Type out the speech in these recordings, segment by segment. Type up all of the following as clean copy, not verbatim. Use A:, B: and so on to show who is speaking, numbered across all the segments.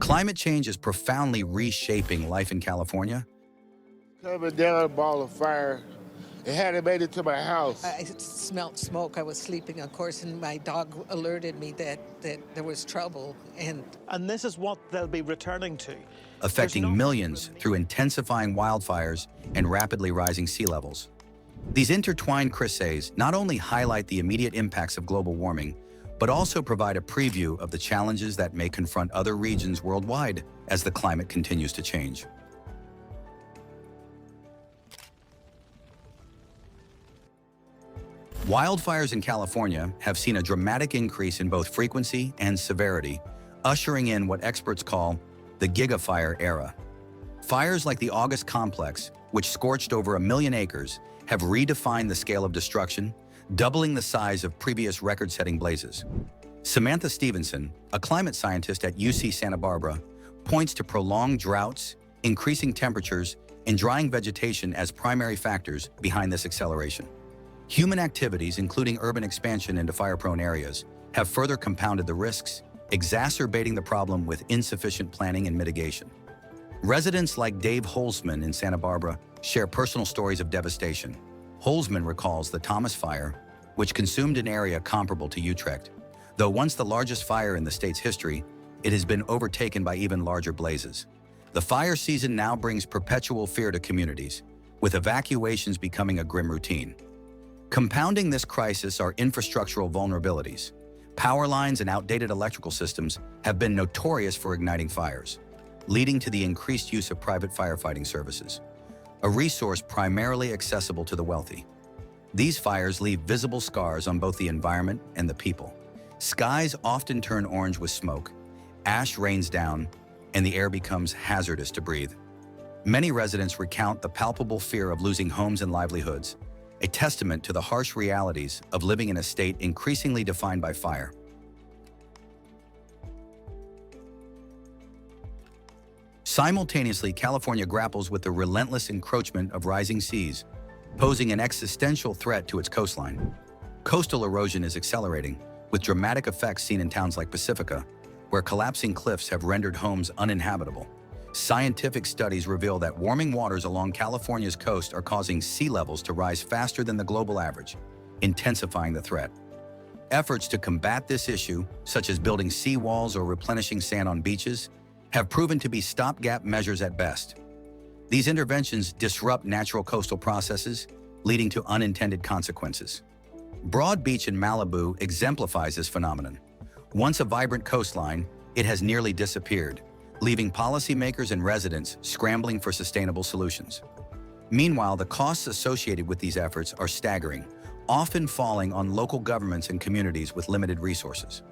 A: Climate change is profoundly reshaping life in California.
B: Coming down a ball of fire. It hadn't made it to my house.
C: I smelled smoke. I was sleeping, of course, and my dog alerted me that there was trouble.
D: And this is what they'll be returning to.
A: Affecting millions through intensifying wildfires and rapidly rising sea levels. These intertwined crises not only highlight the immediate impacts of global warming, but also provide a preview of the challenges that may confront other regions worldwide as the climate continues to change. Wildfires in California have seen a dramatic increase in both frequency and severity, ushering in what experts call the gigafire era. Fires like the August complex, which scorched over 1 million acres, have redefined the scale of destruction, doubling the size of previous record-setting blazes. Samantha Stevenson, a climate scientist at UC Santa Barbara, points to prolonged droughts, increasing temperatures, and drying vegetation as primary factors behind this acceleration. Human activities, including urban expansion into fire-prone areas, have further compounded the risks, exacerbating the problem with insufficient planning and mitigation. Residents like Dave Holzman in Santa Barbara share personal stories of devastation. Holzman recalls the Thomas Fire, which consumed an area comparable to Utrecht. Though once the largest fire in the state's history, it has been overtaken by even larger blazes. The fire season now brings perpetual fear to communities, with evacuations becoming a grim routine. Compounding this crisis are infrastructural vulnerabilities. Power lines and outdated electrical systems have been notorious for igniting fires, leading to the increased use of private firefighting services, a resource primarily accessible to the wealthy. These fires leave visible scars on both the environment and the people. Skies often turn orange with smoke, ash rains down, and the air becomes hazardous to breathe. Many residents recount the palpable fear of losing homes and livelihoods, a testament to the harsh realities of living in a state increasingly defined by fire. Simultaneously, California grapples with the relentless encroachment of rising seas, posing an existential threat to its coastline. Coastal erosion is accelerating, with dramatic effects seen in towns like Pacifica, where collapsing cliffs have rendered homes uninhabitable. Scientific studies reveal that warming waters along California's coast are causing sea levels to rise faster than the global average, intensifying the threat. Efforts to combat this issue, such as building seawalls or replenishing sand on beaches, have proven to be stopgap measures at best. These interventions disrupt natural coastal processes, leading to unintended consequences. Broad Beach in Malibu exemplifies this phenomenon. Once a vibrant coastline, it has nearly disappeared, leaving policymakers and residents scrambling for sustainable solutions. Meanwhile, the costs associated with these efforts are staggering, often falling on local governments and communities with limited resources.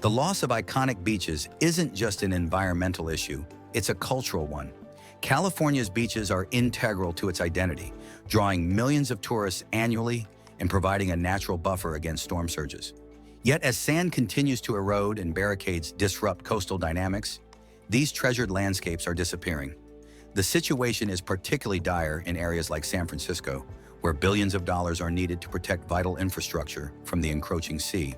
A: The loss of iconic beaches isn't just an environmental issue, it's a cultural one. California's beaches are integral to its identity, drawing millions of tourists annually and providing a natural buffer against storm surges. Yet as sand continues to erode and barricades disrupt coastal dynamics, these treasured landscapes are disappearing. The situation is particularly dire in areas like San Francisco, where billions of dollars are needed to protect vital infrastructure from the encroaching sea.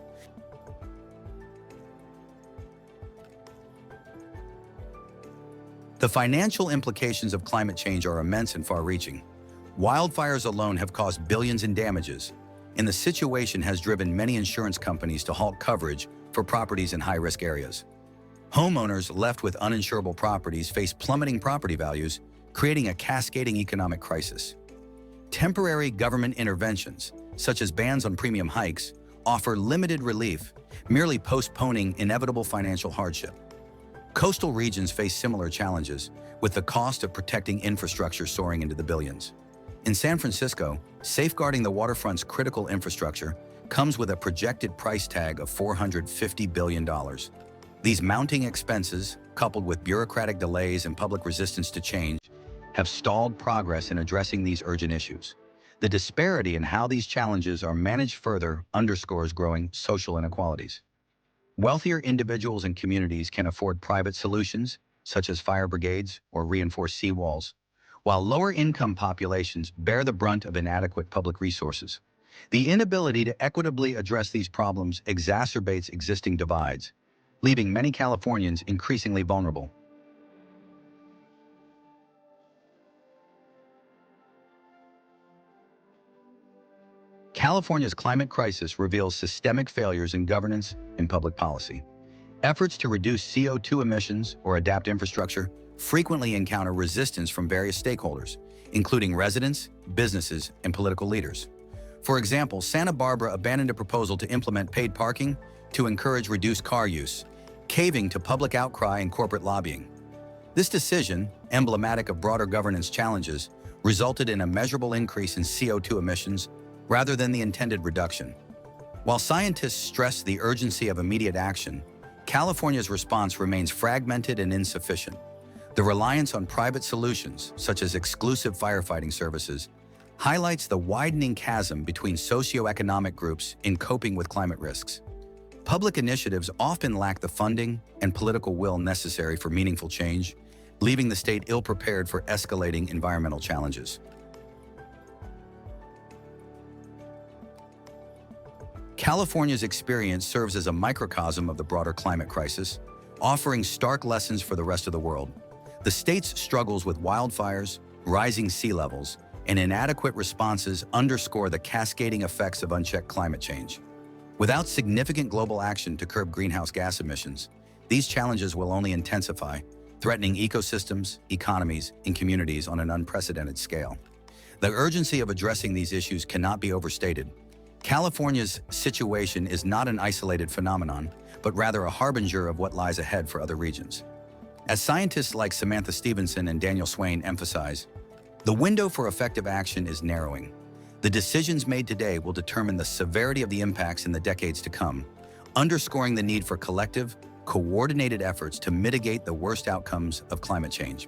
A: The financial implications of climate change are immense and far-reaching. Wildfires alone have caused billions in damages, and the situation has driven many insurance companies to halt coverage for properties in high-risk areas. Homeowners left with uninsurable properties face plummeting property values, creating a cascading economic crisis. Temporary government interventions, such as bans on premium hikes, offer limited relief, merely postponing inevitable financial hardship. Coastal regions face similar challenges, with the cost of protecting infrastructure soaring into the billions. In San Francisco, safeguarding the waterfront's critical infrastructure comes with a projected price tag of $450 billion. These mounting expenses, coupled with bureaucratic delays and public resistance to change, have stalled progress in addressing these urgent issues. The disparity in how these challenges are managed further underscores growing social inequalities. Wealthier individuals and communities can afford private solutions, such as fire brigades or reinforced seawalls, while lower-income populations bear the brunt of inadequate public resources. The inability to equitably address these problems exacerbates existing divides, leaving many Californians increasingly vulnerable. California's climate crisis reveals systemic failures in governance and public policy. Efforts to reduce CO2 emissions or adapt infrastructure frequently encounter resistance from various stakeholders, including residents, businesses, and political leaders. For example, Santa Barbara abandoned a proposal to implement paid parking to encourage reduced car use, caving to public outcry and corporate lobbying. This decision, emblematic of broader governance challenges, resulted in a measurable increase in CO2 emissions rather than the intended reduction. While scientists stress the urgency of immediate action, California's response remains fragmented and insufficient. The reliance on private solutions, such as exclusive firefighting services, highlights the widening chasm between socioeconomic groups in coping with climate risks. Public initiatives often lack the funding and political will necessary for meaningful change, leaving the state ill-prepared for escalating environmental challenges. California's experience serves as a microcosm of the broader climate crisis, offering stark lessons for the rest of the world. The state's struggles with wildfires, rising sea levels, and inadequate responses underscore the cascading effects of unchecked climate change. Without significant global action to curb greenhouse gas emissions, these challenges will only intensify, threatening ecosystems, economies, and communities on an unprecedented scale. The urgency of addressing these issues cannot be overstated. California's situation is not an isolated phenomenon, but rather a harbinger of what lies ahead for other regions. As scientists like Samantha Stevenson and Daniel Swain emphasize, the window for effective action is narrowing. The decisions made today will determine the severity of the impacts in the decades to come, underscoring the need for collective, coordinated efforts to mitigate the worst outcomes of climate change.